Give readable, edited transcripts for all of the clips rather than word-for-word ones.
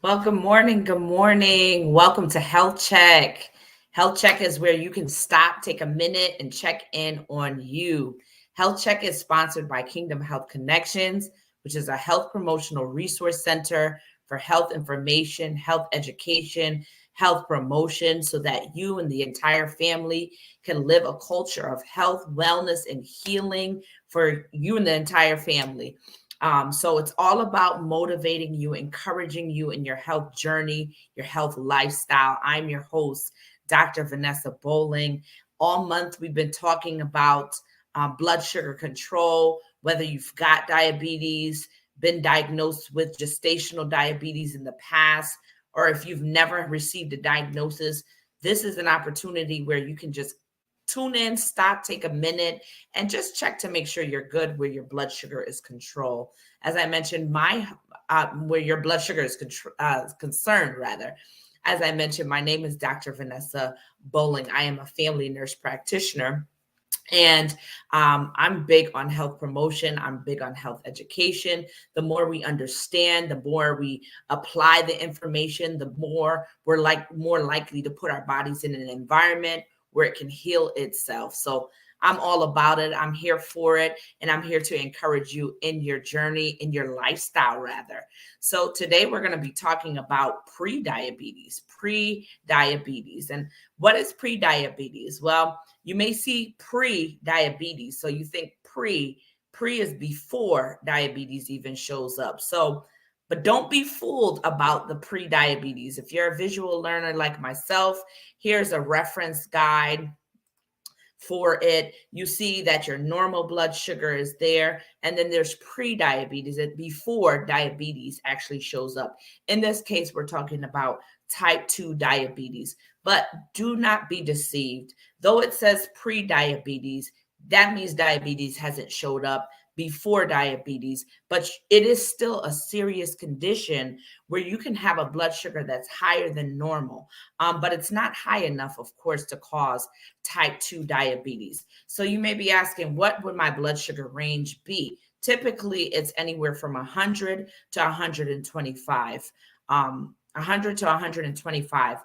Well, good morning. Good morning. Welcome to Health Check. Health Check is where you can stop, take a minute, and check in on you. Health Check is sponsored by Kingdom Health Connections, which is a health promotional resource center for health information, health education, health promotion, so that you and the entire family can live a culture of health, wellness, and healing for you and the entire family. So it's all about motivating you, encouraging you in your health journey, your health lifestyle. I'm your host, Dr. Vanessa Bolling. All month, we've been talking about blood sugar control, whether you've got diabetes, been diagnosed with gestational diabetes in the past, or if you've never received a diagnosis. This is an opportunity where you can just tune in, stop, take a minute, and just check to make sure you're good where your blood sugar is controlled. As I mentioned, where your blood sugar is concerned, rather. As I mentioned, my name is Dr. Vanessa Bolling. I am a family nurse practitioner. And I'm big on health promotion. I'm big on health education. The more we understand, the more we apply the information, the more we're more likely to put our bodies in an environment where it can heal itself. So I'm all about it. I'm here for it. And I'm here to encourage you in your journey, in your lifestyle, rather. So today we're going to be talking about pre-diabetes. And what is pre-diabetes? Well, you may see pre-diabetes. So you think pre is before diabetes even shows up. But don't be fooled about the pre-diabetes. If you're a visual learner like myself, here's a reference guide for it. You see that your normal blood sugar is there, and then there's pre-diabetes, and before diabetes actually shows up. In this case, we're talking about type 2 diabetes. But do not be deceived. Though it says pre-diabetes, that means diabetes hasn't showed up before diabetes, but it is still a serious condition where you can have a blood sugar that's higher than normal, but it's not high enough, of course, to cause type 2 diabetes. So you may be asking, what would my blood sugar range be? Typically, it's anywhere from 100 to 125, 100 to 125.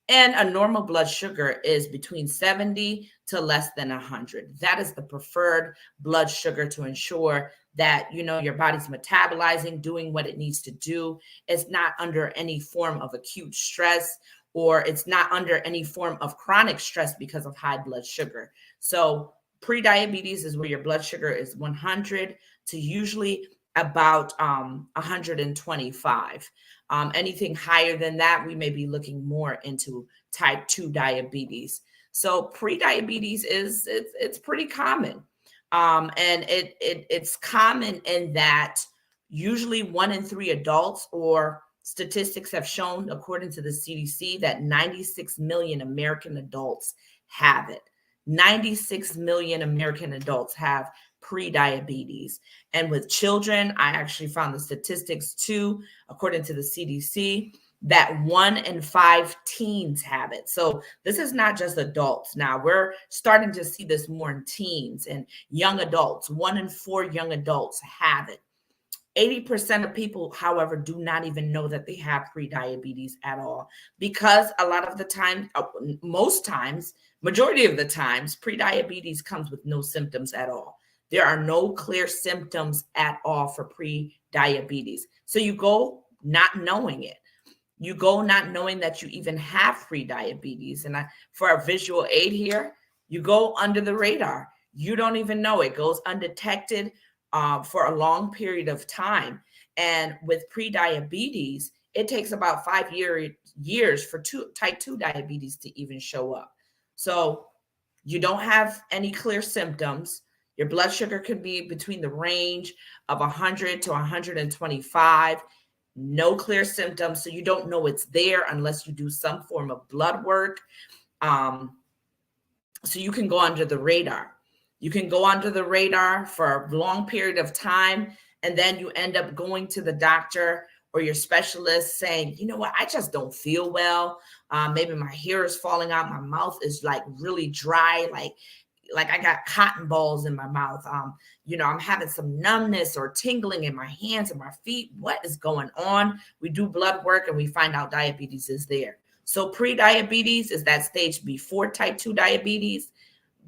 And a normal blood sugar is between 70 to less than 100. That is the preferred blood sugar to ensure that, your body's metabolizing, doing what it needs to do. It's not under any form of acute stress, or it's not under any form of chronic stress because of high blood sugar. So pre-diabetes is where your blood sugar is 100 to usually about 125. Anything higher than that, we may be looking more into type 2 diabetes. So pre-diabetes it's pretty common. And it's common in that usually 1 in 3 adults, or statistics have shown, according to the CDC, that 96 million American adults have it. 96 million American adults have pre-diabetes. And with children, I actually found the statistics too, according to the CDC, that 1 in 5 teens have it. So this is not just adults. Now we're starting to see this more in teens and young adults. 1 in 4 young adults have it. 80% of people, however, do not even know that they have pre-diabetes at all, because a lot of the time, most times, majority of the times, pre-diabetes comes with no symptoms at all. There are no clear symptoms at all for pre-diabetes. So you go not knowing it. You go not knowing that you even have pre-diabetes. And for our visual aid here, you go under the radar. You don't even know. It goes undetected for a long period of time. And with pre-diabetes, it takes about 5 years for type 2 diabetes to even show up. So you don't have any clear symptoms. Your blood sugar could be between the range of 100 to 125. No clear symptoms. So you don't know it's there unless you do some form of blood work. So you can go under the radar. You can go under the radar for a long period of time, and then you end up going to the doctor or your specialist saying, you know what, I just don't feel well. Maybe my hair is falling out. My mouth is like really dry. Like like I got cotton balls in my mouth. I'm having some numbness or tingling in my hands and my feet. What is going on? We do blood work and we find out diabetes is there. So pre-diabetes is that stage before type 2 diabetes,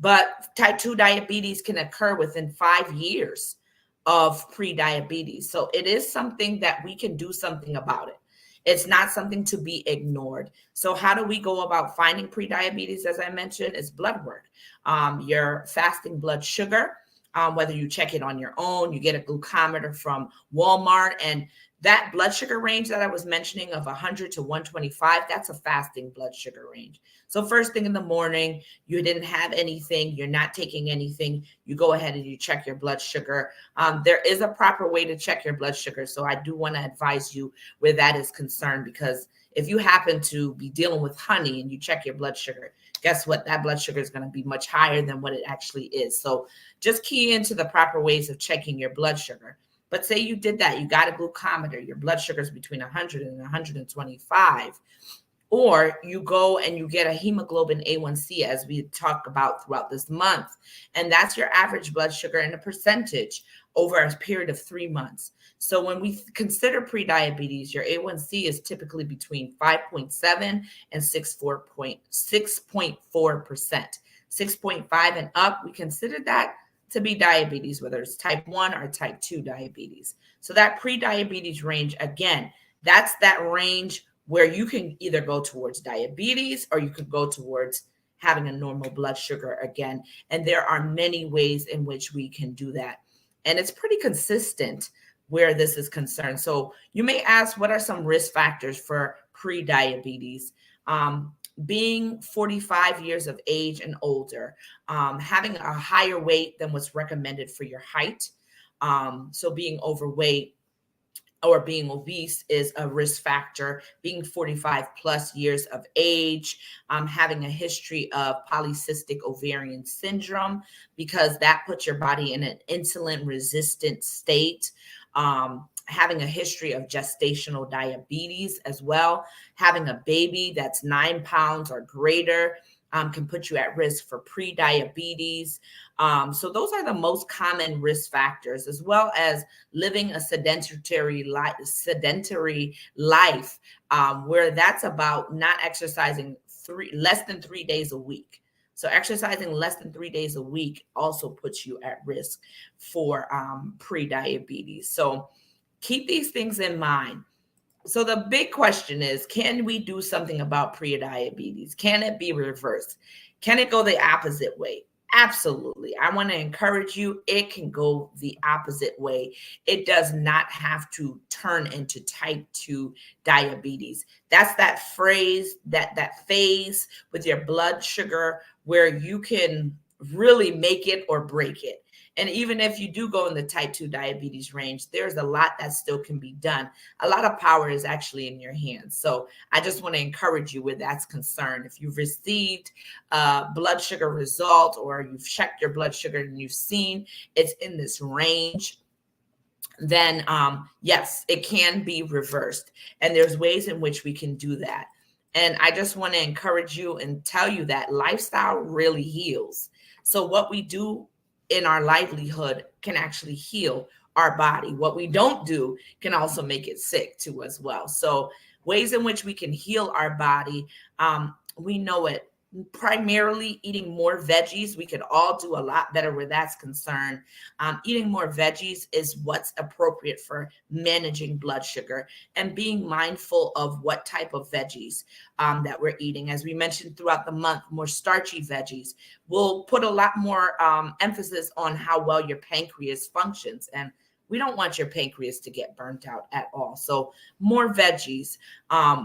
but type 2 diabetes can occur within 5 years of pre-diabetes. So it is something that we can do something about it. It's not something to be ignored. So how do we go about finding pre-diabetes? As I mentioned, it's blood work. Your fasting blood sugar, whether you check it on your own, you get a glucometer from Walmart, and that blood sugar range that I was mentioning of 100 to 125, that's a fasting blood sugar range. So first thing in the morning, you didn't have anything, you're not taking anything, you go ahead and you check your blood sugar. There is a proper way to check your blood sugar. So I do want to advise you where that is concerned, because if you happen to be dealing with honey and you check your blood sugar, guess what? That blood sugar is going to be much higher than what it actually is. So just key into the proper ways of checking your blood sugar. But say you did that, you got a glucometer, your blood sugar is between 100 and 125, or you go and you get a hemoglobin A1C, as we talk about throughout this month, and that's your average blood sugar in a percentage over a period of 3 months. So when we consider prediabetes, your A1C is typically between 5.7 and 6.4%. 6.5 and up, we consider that to be diabetes, whether it's type 1 or type 2 diabetes. So that pre-diabetes range, again, that's that range where you can either go towards diabetes or you could go towards having a normal blood sugar again. And there are many ways in which we can do that. And it's pretty consistent where this is concerned. So you may ask, what are some risk factors for pre-diabetes? Being 45 years of age and older, having a higher weight than what's recommended for your height. So being overweight or being obese is a risk factor. Being 45 plus years of age, having a history of polycystic ovarian syndrome, because that puts your body in an insulin resistant state. Having a history of gestational diabetes as well. Having a baby that's 9 pounds or greater can put you at risk for pre-diabetes. So those are the most common risk factors, as well as living a sedentary life, where that's about not exercising less than 3 days a week. So exercising less than 3 days a week also puts you at risk for pre-diabetes. So keep these things in mind. So the big question is, can we do something about pre-diabetes? Can it be reversed? Can it go the opposite way? Absolutely. I want to encourage you, it can go the opposite way. It does not have to turn into type 2 diabetes. That's that phase with your blood sugar where you can really make it or break it. And even if you do go in the type 2 diabetes range, there's a lot that still can be done. A lot of power is actually in your hands. So I just want to encourage you where that's concerned. If you've received a blood sugar result, or you've checked your blood sugar and you've seen it's in this range, then yes, it can be reversed. And there's ways in which we can do that. And I just want to encourage you and tell you that lifestyle really heals. So what we do in our livelihood can actually heal our body. What we don't do can also make it sick too as well. So ways in which we can heal our body, we know it. Primarily eating more veggies. We could all do a lot better where that's concerned. Eating more veggies is what's appropriate for managing blood sugar, and being mindful of what type of veggies that we're eating. As we mentioned throughout the month, more starchy veggies. We'll put a lot more emphasis on how well your pancreas functions, and we don't want your pancreas to get burnt out at all. So more veggies,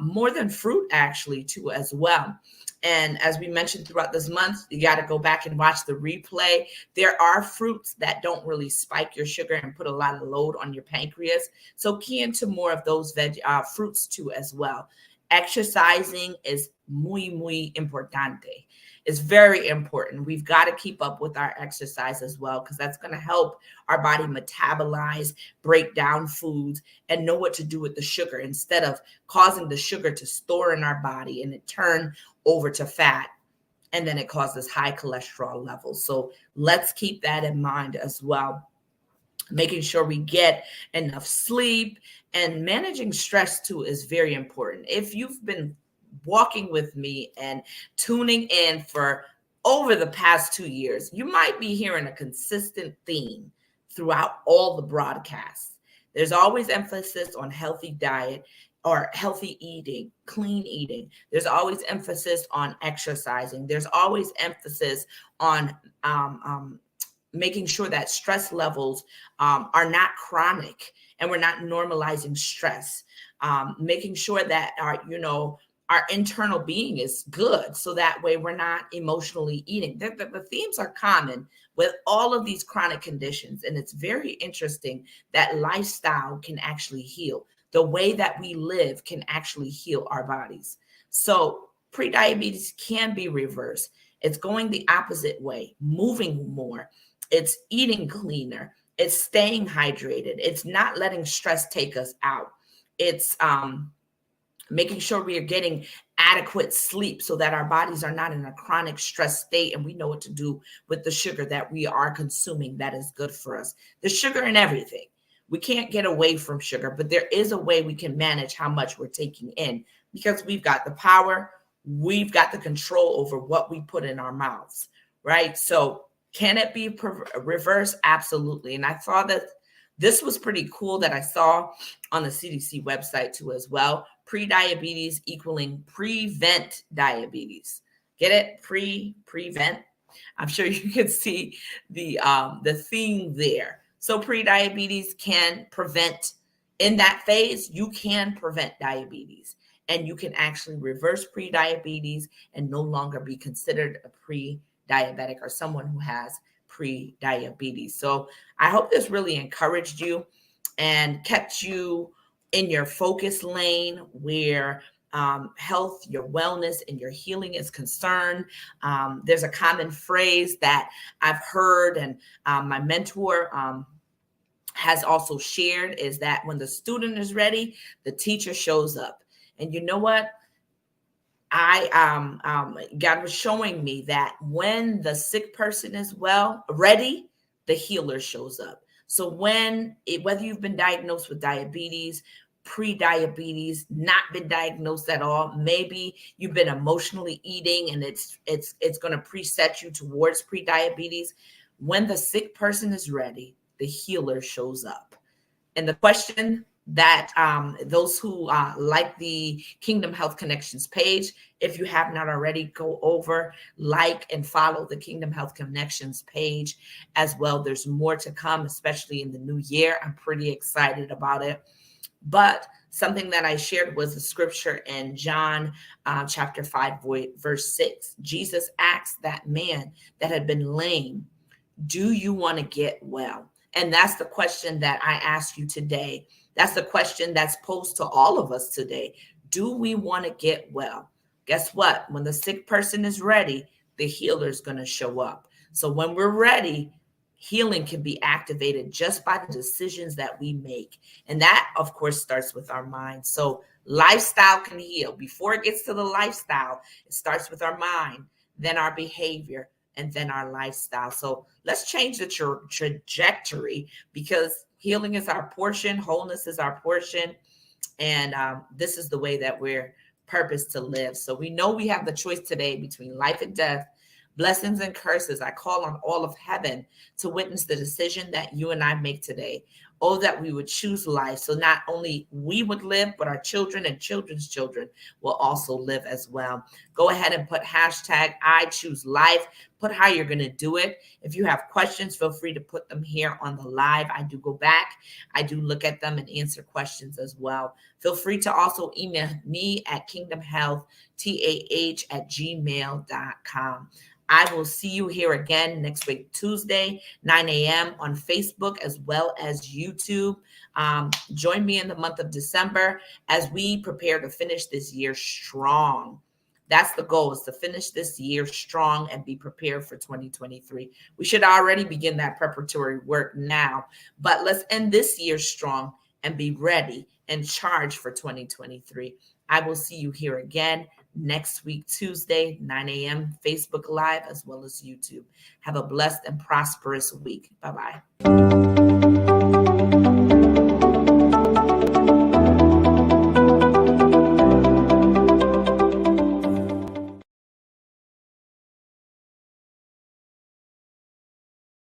more than fruit actually too as well. And as we mentioned throughout this month, you got to go back and watch the replay. There are fruits that don't really spike your sugar and put a lot of load on your pancreas. So key into more of those fruits too as well. Exercising is muy importante. It's very important. We've got to keep up with our exercise as well, because that's going to help our body metabolize, break down foods, and know what to do with the sugar, instead of causing the sugar to store in our body and it turn over to fat. and then it causes high cholesterol levels. So let's keep that in mind as well. Making sure we get enough sleep, and managing stress too is very important. If you've been walking with me and tuning in for over the past 2 years, you might be hearing a consistent theme throughout all the broadcasts. There's always emphasis on healthy diet or healthy eating, clean eating. There's always emphasis on exercising. There's always emphasis on making sure that stress levels are not chronic, and we're not normalizing stress. Making sure that our internal being is good, so that way we're not emotionally eating. The themes are common with all of these chronic conditions, and it's very interesting that lifestyle can actually heal. The way that we live can actually heal our bodies. So prediabetes can be reversed. It's going the opposite way, moving more. It's eating cleaner. It's staying hydrated. It's not letting stress take us out. It's making sure we are getting adequate sleep so that our bodies are not in a chronic stress state, and we know what to do with the sugar that we are consuming that is good for us. There's sugar in everything. We can't get away from sugar, but there is a way we can manage how much we're taking in, because we've got the power, we've got the control over what we put in our mouths, right? So can it be reversed? Absolutely. And I thought that this was pretty cool that I saw on the CDC website too as well. Pre-diabetes equaling prevent diabetes. Get it? Prevent. I'm sure you can see the theme there. So pre-diabetes can prevent, in that phase, you can prevent diabetes, and you can actually reverse pre-diabetes and no longer be considered a pre-diabetic or someone who has pre-diabetes. So I hope this really encouraged you and kept you in your focus lane where health, your wellness, and your healing is concerned. There's a common phrase that I've heard, and my mentor has also shared, is that when the student is ready, the teacher shows up. And you know what? God was showing me that when the sick person is ready, the healer shows up. So whether you've been diagnosed with diabetes, pre-diabetes, not been diagnosed at all, maybe you've been emotionally eating and it's going to preset you towards pre-diabetes. When the sick person is ready, the healer shows up. And the question that those who like the Kingdom Health Connections page, if you have not already, go over, like, and follow the Kingdom Health Connections page as well. There's more to come, especially in the new year. I'm pretty excited about it. But something that I shared was the scripture in John chapter 5, verse 6. Jesus asked that man that had been lame, do you want to get well? And that's the question that I ask you today. That's the question that's posed to all of us today. Do we want to get well? Guess what? When the sick person is ready, the healer is going to show up. So when we're ready, healing can be activated just by the decisions that we make. And that, of course, starts with our mind. So lifestyle can heal. Before it gets to the lifestyle, it starts with our mind, then our behavior, and then our lifestyle. So let's change the trajectory, because healing is our portion, wholeness is our portion, and this is the way that we're purposed to live. So we know we have the choice today between life and death, blessings and curses. I call on all of heaven to witness the decision that you and I make today. Oh, that we would choose life. So not only we would live, but our children and children's children will also live as well. Go ahead and put hashtag I choose life. Put how you're going to do it. If you have questions, feel free to put them here on the live. I do go back. I do look at them and answer questions as well. Feel free to also email me at kingdomhealthtah@gmail.com. I will see you here again next week, Tuesday, 9 a.m. on Facebook as well as YouTube. Join me in the month of December as we prepare to finish this year strong. That's the goal, is to finish this year strong and be prepared for 2023. We should already begin that preparatory work now, but let's end this year strong and be ready and charged for 2023. I will see you here again next week, Tuesday, 9 a.m., Facebook Live, as well as YouTube. Have a blessed and prosperous week. Bye-bye.